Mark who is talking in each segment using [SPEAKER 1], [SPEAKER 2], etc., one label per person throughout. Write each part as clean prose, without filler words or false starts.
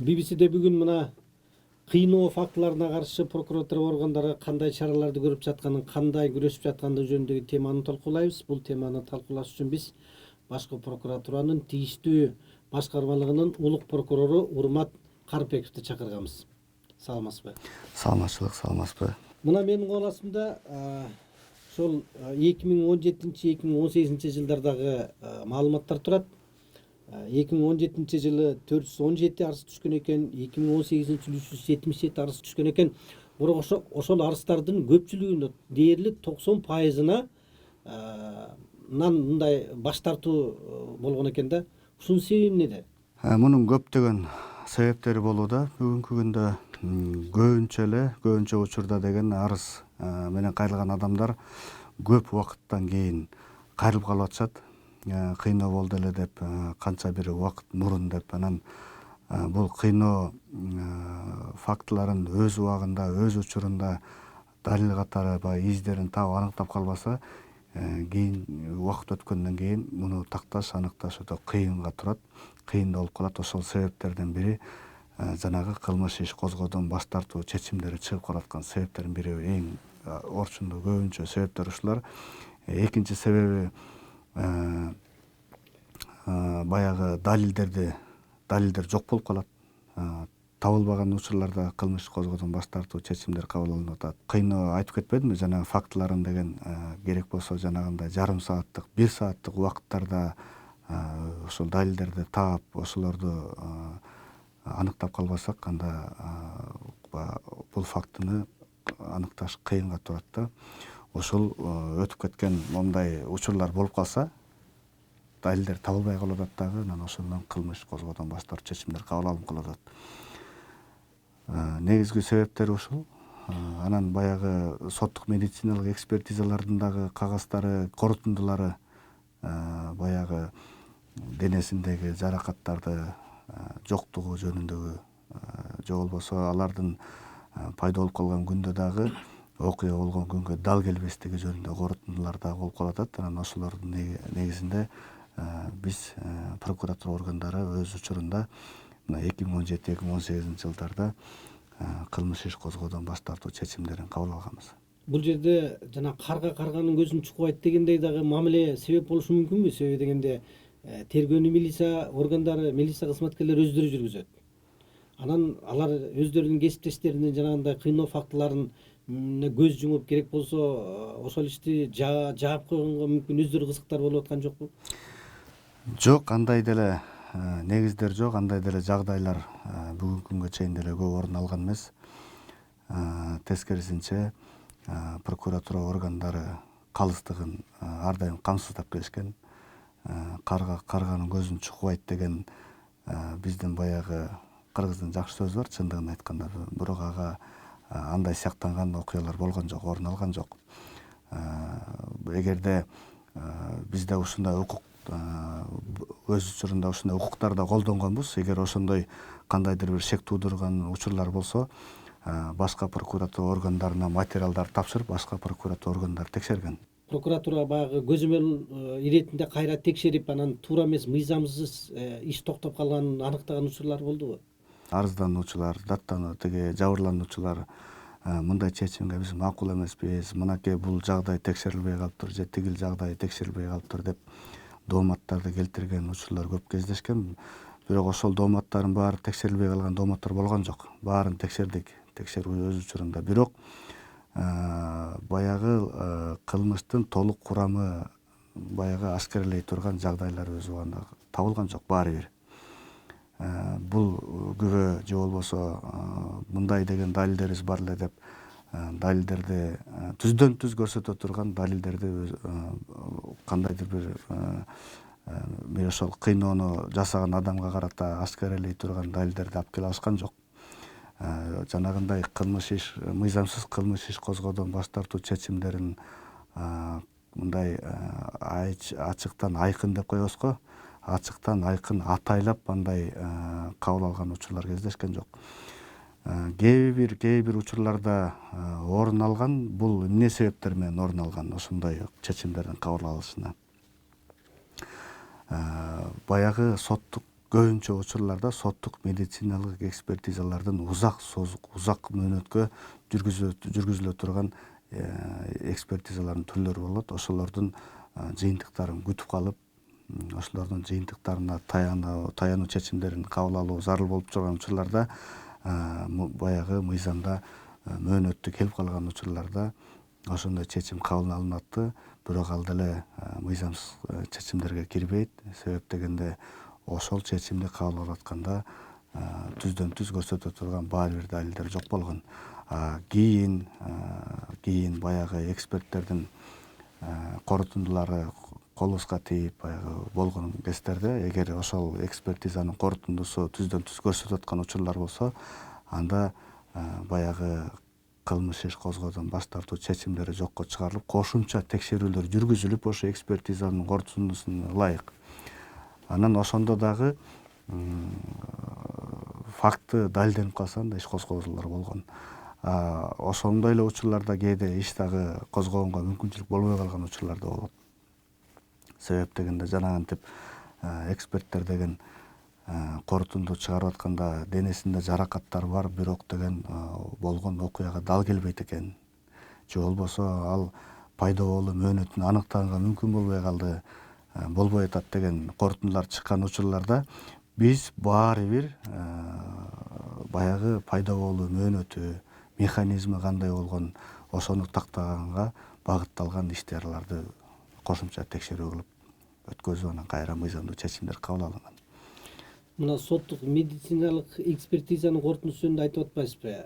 [SPEAKER 1] BBC'de бүгүн мына кыйноо фактыларына каршы прокуратура органдары кандай чараларды көрүп жатканын, кандай күрөшүп жаткандыгы жөнүндөгү теманы талкуулайбыз. Бул теманы талкуулаш үчүн биз башкы прокуратуранын тийиштүү башкармалыгынын улук прокурору Урмат Карпековду чакырганбыз. Саламатсызбы?
[SPEAKER 2] Саламатсызбы.
[SPEAKER 1] Мына менин кол астымда ошол 2017-2018 жылдардагы маалыматтар турат. 2017 жылы 417 арыз түшкөн экен, 2018 жылы 377 арыз түшкөн экен. Бирок ошол арыздардын көпчүлүгүнө дээрлик 90%-ына мындай баш тартуу болгон экен да. Ушунун себеби эмнеде?
[SPEAKER 2] Мунун көптөгөн себептери болууда. Бүгүнкү күндө көбүнчө учурда деген арыз менен кайрылган адамдар көп убакыттан кийин кайрылып калып атышат. Кыйноо болду эле деп, канча бир убакыт мурун деп, анан бул кыйноо фактыларын өз убагында, өз учурунда далил катары баягы издерин таап аныктап калбаса, кийин убакыт өткөндөн кийин муну такташ, аныкташ өтө кыйынга турат, кыйын болуп калат. Ошол себептердин бири жанагы кылмыш иш козгоодон баш тартуу чечимдери чыгып калаткан себептердин бири, эң орчундуу көбүнчө себептер ушулар. Экинчи себеби баягы далилдер жок болуп калат. Табылбаган учурларда кылмыш козгоодон баш тартуу чечимдер кабыл алынып атат. Кыйноо айтып кетпедимби, жанагы фактыларын деген керек болсо жанагындай жарым сааттык, 1 сааттык убакыттарда ошол далилдерди таап, ошолорду аныктап калбасак, анда бул фактыны аныкташ кыйынга турат да. Ошол өтүп кеткен мондай учурлар болуп калса, далилдер табылбай калып атат дагы, анан ошондон кылмыш козгоодон баш тартуу чечимдер кабыл алынып калып атат. Негизги себептери ушул. Анан баягы соттук медициналык экспертизалардын дагы кагаздары, корутундулары баягы денесиндеги жаракаттарды жоктугу жөнүндөгү, же болбосо алардын пайда болуп калган күндө дагы окуя болгон күнгө дал келбестиги жөнүндө корутундулар дагы болуп калып атат. Анан ошолордун негизинде биз прокуратура органдары өз учурунда 2017-2018 жылдарда кылмыш иш козгоодон баш тартуу чечимдерин кабыл алганбыз.
[SPEAKER 1] Бул жерде жана карга карганын көзүн чукубайт дегендей дагы мамиле себеп болушу мүмкүнбү? Себеби дегенде тергөөнү милиция органдары, милиция кызматкерлери өздөрү жүргүзөт. Анан алар өздөрүнүн кесиптештеринин жанагындай кыйноо фактыларын көз жумуп, керек болсо ошол ишти жаап койгонго мүмкүн өздөрү кызыктар болуп аткан жокпу?
[SPEAKER 2] Жок, андай деле негиздер жок, андай деле жагдайлар бүгүнкү күнгө чейин деле көп орун алган эмес. Тескерисинче прокуратура органдары калыстыгын ар дайым камсыздап келишкен. Карганын көзүн чукубайт деген биздин баягы кыргыздын жакшы сөзү бар, чындыгын айтканда. Бирок ага андай сыяктанган окуялар болгон жок, орун алган жок. Эгерде бизде ушундай укук өз учурунда ушундай укуктарды колдонгонбуз, эгер ошондой кандайдыр бир шек туудурган учурлар болсо, башка прокуратура органдарына материалдар тапшырып, башка прокуратура органдары текшерген.
[SPEAKER 1] Прокуратура баягы көзөмөл иретинде кайра текшерип, анан туура эмес, мыйзамсыз иш токтоп калганын аныктаган учурлар болдубу?
[SPEAKER 2] Арыздануучулар, жабырлануучулар мындай чечимге биз макул эмеспиз, мынакей бул жагдай текшерилбей калыптыр же тигил жагдай текшерилбей калыптыр деп дооматтарды келтирген учурлар көп кездешкен. Бирок ошол дооматтардын баары текшерилбей калган дооматтар болгон жок. Баарын текшердик, текшерүү өз учурунда. Бирок баягы кылмыштын толук курамы баягы ашкерелей турган жагдайлар өз убагында табылган жок баары бир. Бул күбө же болбосо мындай деген далилдерибиз бар эле деп далилдерди түздөн түз көрсөтө турган далилдерди кандайдыр бир ошол кыйноону жасаган адамга карата ашкерелей турган далилдерди алып келе алышкан жок. Жанагындай кылмыш иш, мыйзамсыз кылмыш иш козгоодон баш тартуу чечимдерин мындай ачыктан айкын деп коебузго, ачыктан айкын атайлап андай кабыл алган учурлар кездешкен жок. Кээ бир учурларда орун алган, бул эмне себептер менен орун алган ошондой чечимдердин кабыл алынышына. Баягы соттук көбүнчө учурларда соттук медициналык экспертизалардын узак мөөнөткө жүргүзүлө турган экспертизалардын түрлөрү болот. Ошолордун жыйынтыктарын күтүп калып, ошолордун жыйынтыктарына таянуу чечимдерин кабыл алуу зарыл болуп турган учурларда, баягы мыйзамда мөөнөттү келип калган учурларда ошондой чечим кабыл алынат. Бирок ал деле мыйзамсыз чечимдерге кирбейт. Себеп дегенде ошол чечимди кабыл алып атканда түздөн түз көрсөтө турган баары бир далилдер жок болгон. Кийин баягы эксперттердин корутундулары колубузга тийип баягы болгон кездерде, эгер ошол экспертизанын корутундусу түздөн түз көрсөтүп аткан учурлар болсо, анда баягы кылмыш иш козгоодон баш тартуу чечимдери жокко чыгарылып, кошумча текшерүүлөр жүргүзүлүп, ошо экспертизанын корутундусуна ылайык. Анан ошондо дагы факты далилденип калса, анда иш козгоолор болгон. Ошондой эле учурларда кээде иш дагы козгогонго мүмкүнчүлүк болбой калган учурлар да болот. Себеп дегенде жанагынтип эксперттер деген корутунду чыгарып атканда денесинде жаракаттар бар, бирок деген болгон окуяга дал келбейт экен. Же болбосо ал пайда болуу мөөнөтүн аныктаганга мүмкүн болбой калды, болбой атат деген корутундулар чыккан учурларда биз баары бир баягы пайда болуу мөөнөтү, механизми кандай болгон, ошону тактаганга багытталган иш-чараларды кошумча текшерүү кылып өткөзүп, анан кайра мыйзамдуу чечимдер кабыл алынган.
[SPEAKER 1] Мына соттук медициналык экспертизанын корутундусу жөнүндө айтып атпайсызбы?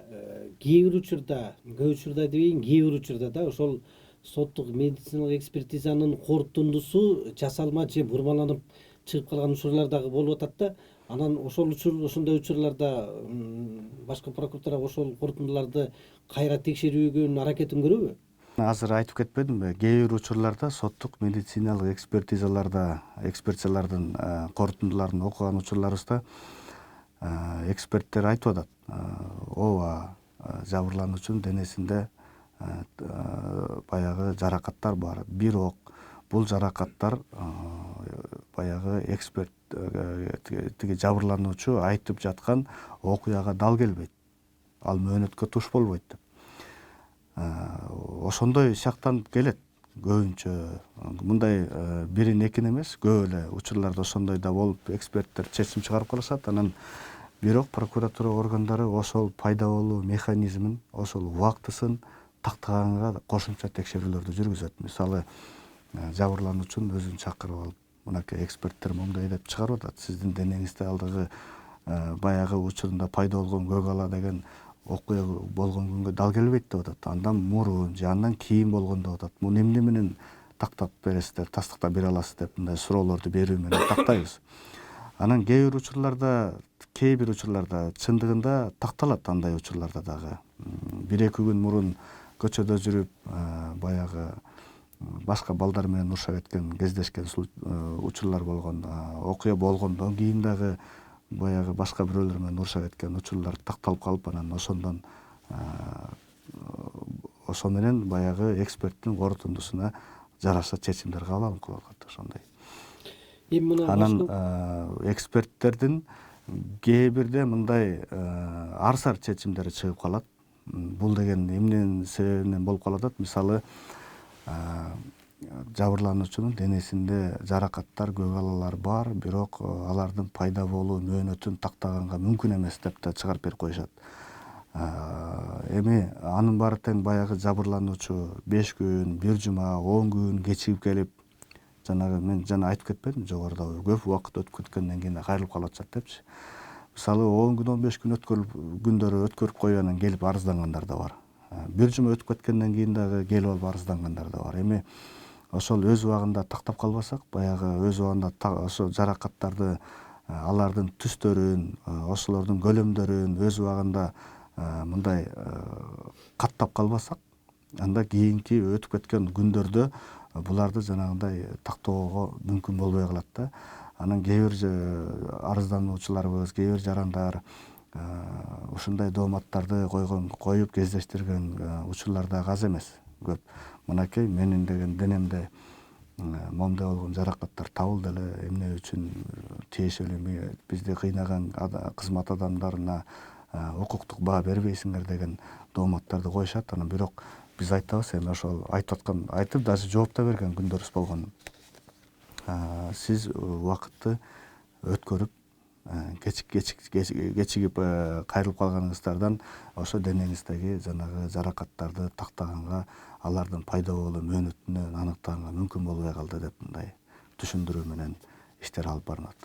[SPEAKER 1] Кээ бир учурда, көп учурда дебейин, кээ бир учурда да ошол соттук медициналык экспертизанын корутундусу жасалма же бурмаланып чыгып калган учурлар дагы болуп атат да. Анан ошондой учурларда башкы прокуратура ошол корутундуларды кайра текшерүүгө аракетин көрөбү?
[SPEAKER 2] Азыр айтып кетпедимби? Кээ бир учурларда соттук медициналык экспертизалардын корутундуларын окуган учурларыбызда эксперттер айтып атат, ооба, жабырлануучунун денесинде баягы жаракаттар бар. Бирок бул жаракаттар баягы эксперт тиги жабырлануучу айтып жаткан окуяга дал келбейт. Ал мөөнөткө туш болбойт деп. Ошондой сыяктанып келет көбүнчө. Мындай бирин экин эмес, көп эле учурларда ошондой да болуп, эксперттер чечим чыгарып калышат. Анан бирок прокуратура органдары ошол пайда болуу механизмин, ошол убактысын тактаганга кошумча текшерүүлөрдү жүргүзөт. Мисалы, жабырлануучунун өзүн чакырып алып, мынакей эксперттер моундай деп чыгарып атат. Сиздин денеңизде алдыгы баягы учурунда пайда болгон көк ала деген окуя болгон күнгө дал келбейт деп атат. Андан мурун же андан кийин болгон деп атат. Муну эмне менен тактап бересиздер, тастыктап бере аласыз деп мындай суроолорду берүү менен тактайбыз. Анан кээ бир учурларда чындыгында такталат, андай учурларда дагы. 1-2 күн мурун көчөдө жүрүп, баягы башка балдар менен уруша кеткен, кездешкен учурлар болгон, окуя болгондон кийин дагы баягы башка бирөөлөр менен уруша кеткен учурлар такталып калып, анан ошо менен баягы эксперттин корутундусуна жараша чечимдер кабыл алынып калат. Ошондой. Анан эксперттердин кээ бирде мындай арсар чечимдери чыгып калат. Бул деген эмненин себебинен болуп калып атат? Мисалы, жабырлануучунун денесинде жаракаттар, көк алалар бар, бирок алардын пайда болуу мөөнөтүн тактаганга мүмкүн эмес деп да чыгарып берип коюшат. Эми анын баары тең баягы жабырлануучу 5 күн, 1 жума, 10 күн кечигип келип, жанагы мен жана айтып кетпедимби жогоруда, көп убакыт өтүп кеткенден кийин кайрылып калып атышат депчи. Мисалы, 10 күн, 15 күн күндөрү өткөрүп коюп анан келип арыздангандар да бар. 1 жума өтүп кеткенден кийин дагы келип алып арыздангандар да бар. Эми ошол өз убагында тактап калбасак, баягы өз убагында ошо жаракаттарды, алардын түстөрүн, ошолордун көлөмдөрүн өз убагында мындай каттап калбасак, анда кийинки өтүп кеткен күндөрдө буларды жанагындай тактоого мүмкүн болбой калат да. Анан кээ бир арыздануучуларыбыз, кээ бир жарандар ушундай дооматтарды коюп кездештирген учурлар дагы аз эмес, көп. Мынакей менин деген денемде момундай болгон жаракаттар табылды эле, эмне үчүн тиешелүү бизди кыйнаган кызмат адамдарына укуктук баа бербейсиңер деген дооматтарды коюшат. Анан бирок биз айтабыз, эми ошол айтып даже жооп да берген күндөрүбүз болгон. Сиз убакытты өткөрүп, кечигип кайрылып калганыңыздардан ошо денеңиздеги жанагы жаракаттарды тактаганга, алардын пайда болуу мөөнөтүнөн аныктаганга мүмкүн болбой калды деп мындай түшүндүрүү менен иштер алып барылат.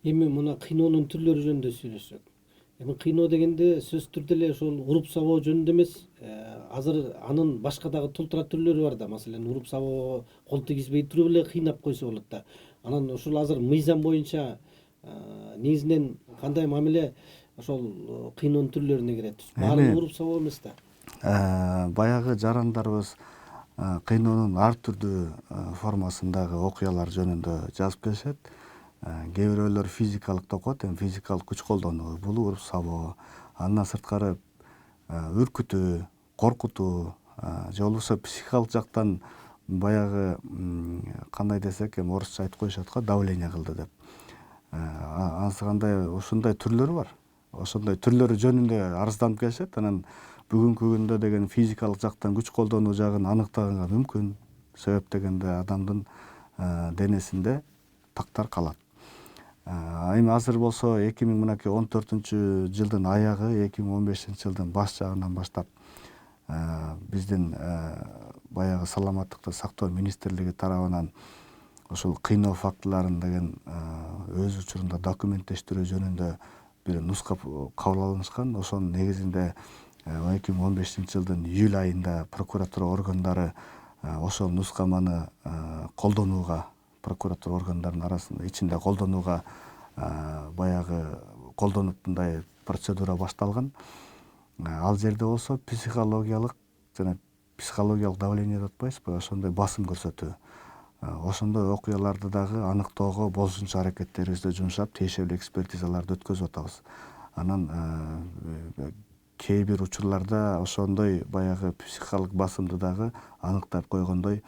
[SPEAKER 1] Эми мына кыйноонун түрлөрү жөнүндө сүйлөшсөк. Эми кыйноо дегенде сөзсүз түрдө эле ошол уруп сабоо жөнүндө эмес, азыр анын башка дагы тултура түрлөрү бар да. Маселен, уруп сабоо кол тийгизбей туруп эле кыйнап койсо болот да. Анан ушул азыр мыйзам боюнча негизинен кандай мамиле ошол кыйноонун түрлөрүнө кирет? Баары уруп сабоо эмес да.
[SPEAKER 2] Баягы жарандарыбыз кыйноонун ар түрдүү формасындагы окуялар жөнүндө жазып келишет. Кээ бирөөлөр физикалык деп коет, эми физикалык күч колдонуу, бул уруп сабоо. Андан сырткары үркүтүү, коркутуу, же болбосо психикалык жактан баягы кандай десек, эми орусча айтып коюшат го, давление кылды деп. Анысы кандай, ушундай түрлөрү бар. Ошондой түрлөрү жөнүндө арызданып келишет. Анан бүгүнкү күндө деген физикалык жактан күч колдонуу жагын аныктаганга мүмкүн. Себеп дегенде адамдын денесинде тактар калат. Эми азыр болсо 2014 жылдын аягы, 2015 жылдын баш жагынан баштап биздин баягы саламаттыкты сактоо министрлиги тарабынан ошол кыйноо фактыларын деген өз учурунда документтештирүү жөнүндө бир нуска кабыл алынышкан. Ошонун негизинде 2015 жылдын июль айында прокуратура органдары ошол нускаманы колдонууга, прокуратура органдарынын арасында ичинде колдонууга баягы колдонуп мындай процедура башталган. Ал жерде болсо психологиялык давление деп атпайсызбы, ошондой басым көрсөтүү. Ошондой окуяларды дагы аныктоого болушунча аракеттерибизди жумшап, тиешелүү экспертизаларды өткөзүп атабыз. Анан кээ бир учурларда ошондой баягы психикалык басымды дагы аныктап койгондой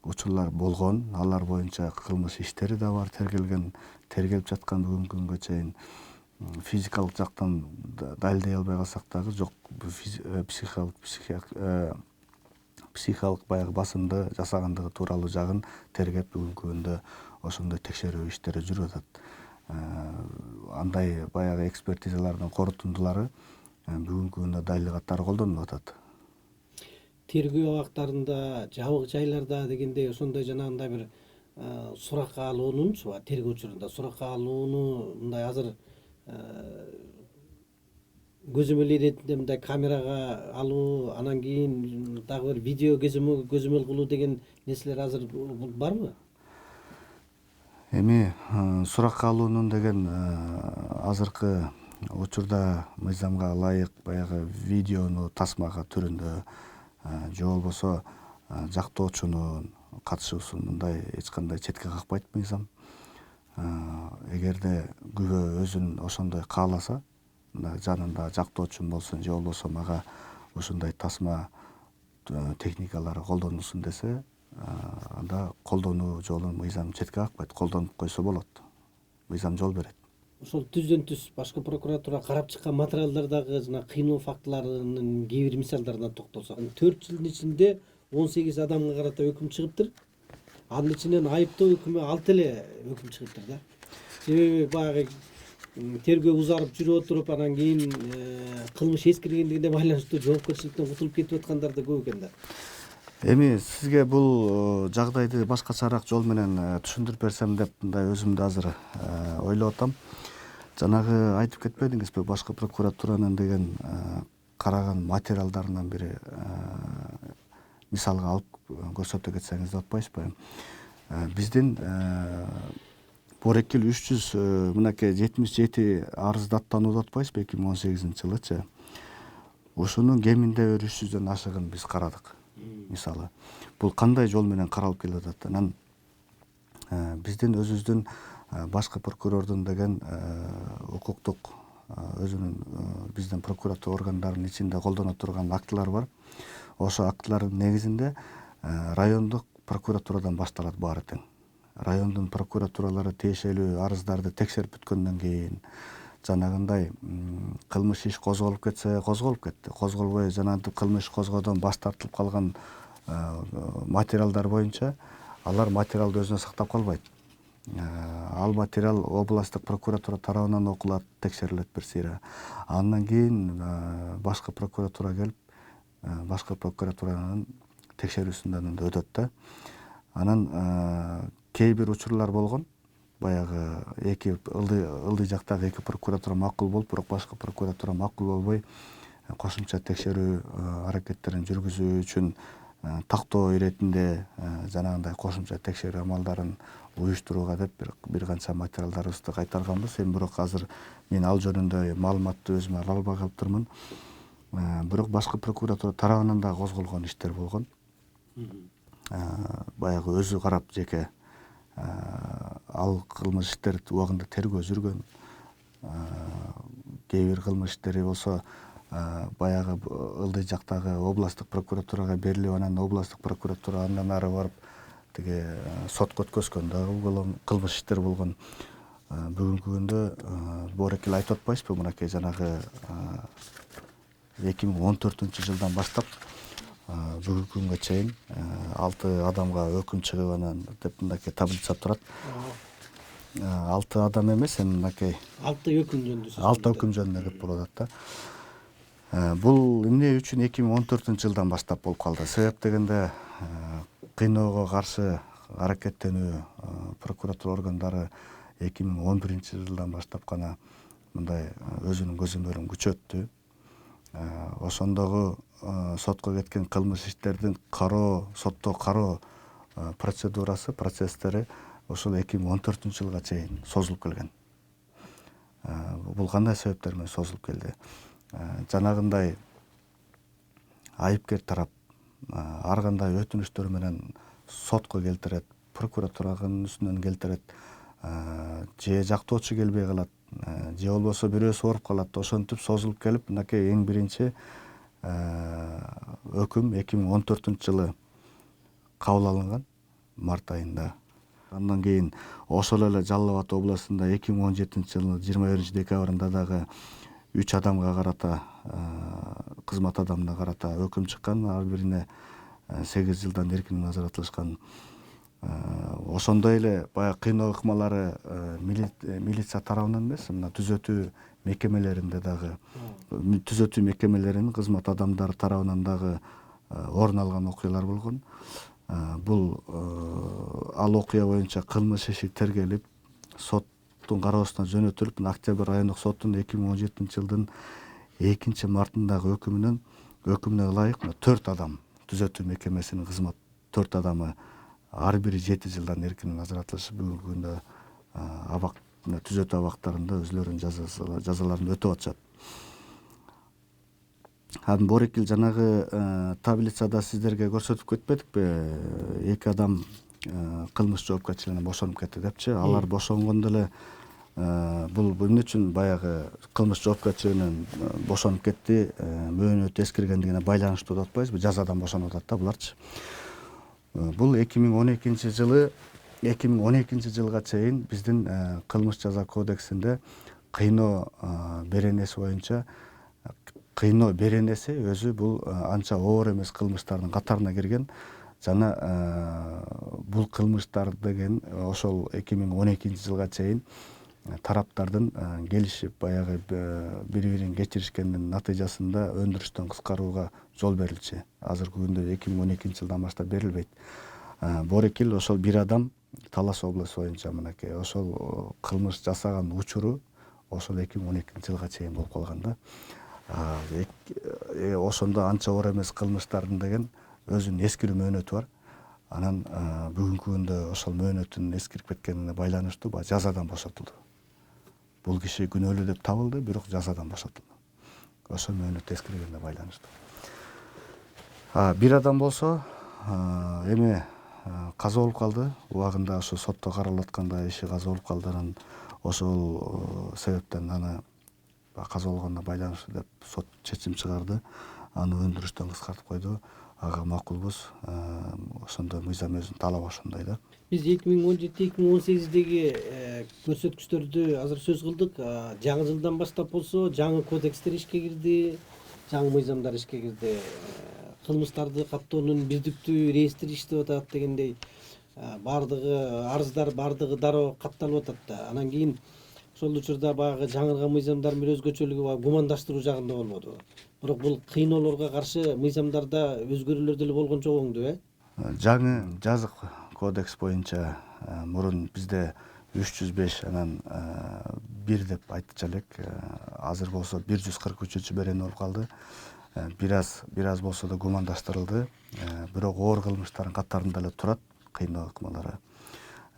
[SPEAKER 2] учурлар болгон. Алар боюнча кылмыш иштери да бар, тергелип жаткан бүгүнкү күнгө чейин. Физикалык жактан далилдей албай калсак дагы жок, психикалык баягы басымды жасагандыгы тууралуу жагын тергеп бүгүнкү күндө ошондой текшерүү иштери жүрүп атат. Андай баягы экспертизалардын корутундулары бүгүнкү күндө далил катары колдонулуп атат.
[SPEAKER 1] Тергөө абактарында, жабык жайларда дегендей ошондой жанагындай бир суракка алуунунчу тергөө учурунда суракка алууну мындай азыр көзөмөл иретинде мындай камерага алуу, анан кийин дагы бир видео көзөмөл кылуу деген нерселер азыр барбы?
[SPEAKER 2] Эми суракка алуунун деген азыркы учурда мыйзамга ылайык баягы видеону тасмага түрүндө же болбосо жактоочунун катышуусун мындай эч кандай четке какпайт мыйзам. Эгерде күбө өзүн ошондой кааласа, жанында жактоочум болсун же болбосо мага ушундай тасма техникалары колдонулсун десе, анда колдонуу жолун мыйзам четке какпайт, колдонуп койсо болот. Мыйзам жол берет.
[SPEAKER 1] Ошол түздөн түз башкы прокуратура карап чыккан материалдардагы жана кыйноо фактыларынын кээ бир мисалдарына токтолсок, 4 жылдын ичинде 18 адамга карата өкүм чыгыптыр. Анын ичинен айыптоо өкүмү 6 эле өкүм чыгыптыр да. Себеби баягы тергөө узарып жүрүп отуруп, анан кийин кылмыш эскиргендигине байланыштуу жоопкерчиликтен кутулуп кетип аткандар да көп экен да.
[SPEAKER 2] Эми сизге бул жагдайды башкачараак жол менен түшүндүрүп берсем деп мындай өзүмдү азыр ойлоп атам. Жанагы айтып кетпедиңизби, башкы прокуратуранын деген караган материалдарынан бири мисалга алып көрсөтө кетсеңиз деп атпайсызбы? Биздин Борекил 300 мынакей 77 арыз даттануу деп атпайсызбы 2018 жылычы? Ушунун кеминде бир 300дөн ашыгын биз карадык. Мисалы, бул кандай жол менен каралып келип атат? Анан биздин өзүбүздүн башкы прокурордун деген укуктук өзүнүн биздин прокуратура органдарынын ичинде колдоно турган актылар бар. Ошо актылардын негизинде райондук прокуратурадан башталат баары тең. Райондун прокуратуралары тиешелүү арыздарды текшерип бүткөндөн кийин жанагындай кылмыш иш козголуп кетсе козголуп кетти. Козголбой жанагынтип кылмыш козгоодон баш тартылып калган материалдар боюнча алар материалды өзүнө сактап калбайт. Ал материал областтык прокуратура тарабынан окулат, текшерилет бир сыйра. Андан кийин башкы прокуратура келип, башкы прокуратуранын текшерүүсүнөн өтөт да. Анан кээ бир учурлар болгон. Баягы эки ылдый жактагы эки прокуратура макул болуп, бирок башкы прокуратура макул болбой кошумча текшерүү аракеттерин жүргүзүү үчүн тактоо иретинде жанагындай кошумча текшерүү амалдарын уюштурууга деп бир канча материалдарыбызды кайтарганбыз. Эми бирок азыр мен ал жөнүндө маалыматты өзүм ала албай калыптырмын. Бирок башкы прокуратура тарабынан да козголгон иштер болгон. Баягы өзү карап жеке ал кылмыш иштер убагында тергөө жүргөн. Кээ бир кылмыш иштери болсо баягы ылдый жактагы областтык прокуратурага берилип, анан областтык прокуратура андан ары барып тиги сотко өткөзгөн дагы кылмыш иштер болгон. Бүгүнкү күндө боорекил айтып атпайсызбы, мынакей жанагы 2014 жылдан баштап бүгүнкү күнгө чейин 6 адамга өкүм чыгып, анан деп мынакей таблица турат. 6 адам эмес, эми мынакей
[SPEAKER 1] 6 өкүм жөнүндө
[SPEAKER 2] 6 өкүм жөнүндө деп болуп атат да. Бул эмне үчүн 2014 жылдан баштап болуп калды? Себеп дегенде кыйноого каршы аракеттенүү прокуратура органдары 2011 жылдан баштап гана мындай өзүнүн көзөмөлүн күчөттү. Ошондогу сотко кеткен кылмыш иштердин сотто кароо процедурасы, процесстери ошол 2014 жылга чейин созулуп келген. Бул кандай себептер менен созулуп келди? Жанагындай айыпкер тарап ар кандай өтүнүчтөр менен сотко келтирет, прокуратуранын үстүнөн келтирет, же жактоочу келбей калат, же болбосо бирөөсү ооруп калат. Ошентип созулуп келип, мынакей эң биринчи өкүм 2014 жылы кабыл алынган март айында. Андан кийин ошол эле Жалал Абад областында 2017 жылдын 21 декабрында дагы 3 адамга карата, кызмат адамына карата өкүм чыккан, ар бирине 8 жылдан эркинен ажыратылышкан. Ошондой эле баягы кыйноо ыкмалары милиция тарабынан эмес, мына түзөтүү мекемелеринде дагы, түзөтүү мекемелеринин кызмат адамдары тарабынан дагы орун алган окуялар болгон. Бул ал окуя боюнча кылмыш иши тергелип, соттун кароосуна жөнөтүлүп, Октябрь райондук соттун 2017 жылдын 2 мартындагы өкүмүнө ылайык 4 адам, түзөтүү мекемесинин кызмат 4 адамы ар бири 7 жылдан эркинен ажыратылышып, бүгүнкү күндө абак, түзөтүү абактарында өзүлөрүнүн жазаларын өтөп атышат. Боорекил жанагы таблицада сиздерге көрсөтүп кетпедикпи? 2 адам кылмыш жоопкерчилигинен бошонуп кетти депчи. Алар бошонгондо эле бул эмне үчүн баягы кылмыш жоопкерчилигинен бошонуп кетти, мөөнөтү эскиргендигине байланыштуу деп атпайбызбы? Жазадан бошонуп атат да буларчы. Бул 2012 жылга чейин биздин кылмыш жаза кодексинде кыйноо беренеси боюнча, кыйноо беренеси өзү бул анча оор эмес кылмыштардын катарына кирген. Жана бул кылмыштар деген ошол 2012 жылга чейин тараптардын келишип, баягы бири-бирин кечиришкендин натыйжасында өндүрүштөн кыскарууга жол берилчү. Азыркы күндө 2012 жылдан баштап берилбейт. Боорекил ошол бир адам Талас облусу боюнча мынакей ошол кылмыш жасаган учуру ошол 2012 жылга чейин болуп калган да. Ошондо анча оор эмес кылмыштардын деген өзүнүн эскирүү мөөнөтү бар. Анан бүгүнкү күндө ошол мөөнөтүнүн эскирип кеткенине байланыштуу жазадан бошотулду. Бул киши күнөөлүү деп табылды, бирок жазадан бошотулду. Ошол мөөнөт эскиргенине байланыштуу. Бир адам болсо эми каза болуп калды. Убагында ошо сотто каралып атканда иши каза болуп калды. Анан ошол себептен аны каза болгонуна байланыштуу деп сот чечим чыгарды. Аны өндүрүштөн кыскартып койду. ага макулбуз. Ошондо мыйзам өзүн талап ошондой да.
[SPEAKER 1] Биз 2017-2018-деги көрсөткүчтөрдү азыр сөз кылдык. Жаңы жылдан баштап болсо жаңы кодекстер ишке кирди, жаңы мыйзамдар ишке кирди. Кылмыштарды каттоонун бирдиктүү реестри иштеп атат дегендей. Баардыгы арыздар, баардыгы дароо катталып атат да. Анан кийин ошол учурда баягы жаңырган мыйзамдардын бир өзгөчөлүгү баягы гумандаштыруу жагында болбоду. Бирок бул кыйноолорго каршы мыйзамдарда өзгөрүүлөр деле болгон жок оңду,
[SPEAKER 2] Жаңы жазык кодекс боюнча мурун бизде 305 анан 1 деп айтчу элек. Азыр болсо 143 берен болуп калды. Бир аз болсо да гумандаштырылды. Бирок оор кылмыштардын катарында эле турат кыйноо ыкмалары.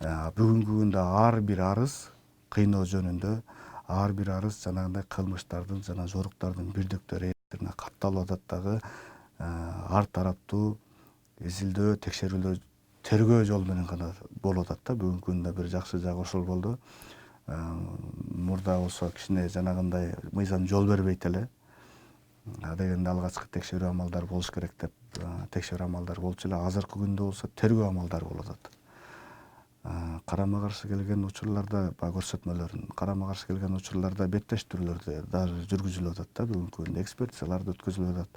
[SPEAKER 2] Бүгүнкү күндө ар бир арыз кыйноо жөнүндө, ар бир арыз жанагындай кылмыштардын жана жоруктардын бирдиктүү реестрине катталып атат дагы. Ар тараптуу изилдөө, текшерүүлөр тергөө жолу менен гана болуп атат да. Бүгүнкү күндө бир жакшы жагы ошол болду. Мурда болсо кичине жанагындай мыйзам жол бербейт эле. Дегенде алгачкы текшерүү амалдары болуш керек деп текшерүү амалдары болчу эле. Азыркы күндө болсо тергөө амалдары болуп атат. Карама каршы келген учурларда көрсөтмөлөрүн карама каршы келген учурларда беттештирүүлөр дагы жүргүзүлүп атат да. Бүгүнкү күндө экспертизалар да өткөзүлүп атат.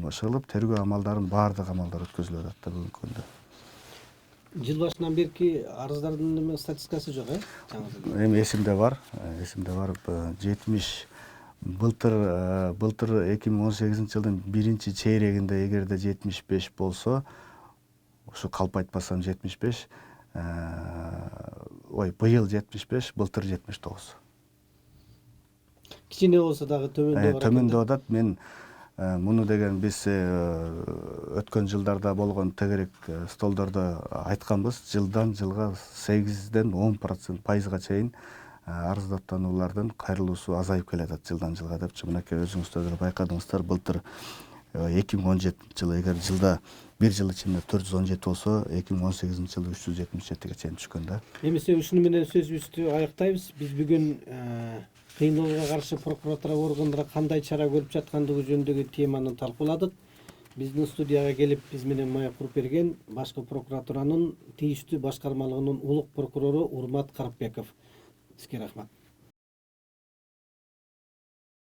[SPEAKER 2] Ошолуп тергөө амалдарын баардык амалдар өткөзүлүп атат да бүгүнкү күндө.
[SPEAKER 1] Жыл башынан берки арыздардын статистикасы жок,
[SPEAKER 2] Эми эсимде бар. 70 былтыр 2018-жылдын биринчи чейрегинде эгерде 75 болсо, ушу калп айтпасам 75, быйыл 75, былтыр 79.
[SPEAKER 1] Кичине болсо дагы төмөндөө бар.
[SPEAKER 2] Төмөндөө атат. Мен муну деген биз өткөн жылдарда болгон тегерек столдордо айтканбыз. Жылдан жылга 8-ден 10% чейин арыздаттануулардын кайрылуусу азайып келатат жылдан жылга депчи. Мынакей өзүңүздөр деле байкадыңыздар. Былтыр 2017-жылы эгер жылда бир жыл ичинде 417 болсо, 2018-жылы 377-ге чейин түшкөн да.
[SPEAKER 1] Эмесе ушуну менен сөзүбүздү аяктайбыз. Биз бүгүн кыйноого каршы прокуратура органдары кандай чара көрүп жаткандыгы жөнүндөгү теманы талкууладык. Биздин студияга келип биз менен маек куруп берген башкы прокуратуранын тийиштүү башкармалыгынын улук прокурору Урмат Карапбеков. Сизге рахмат.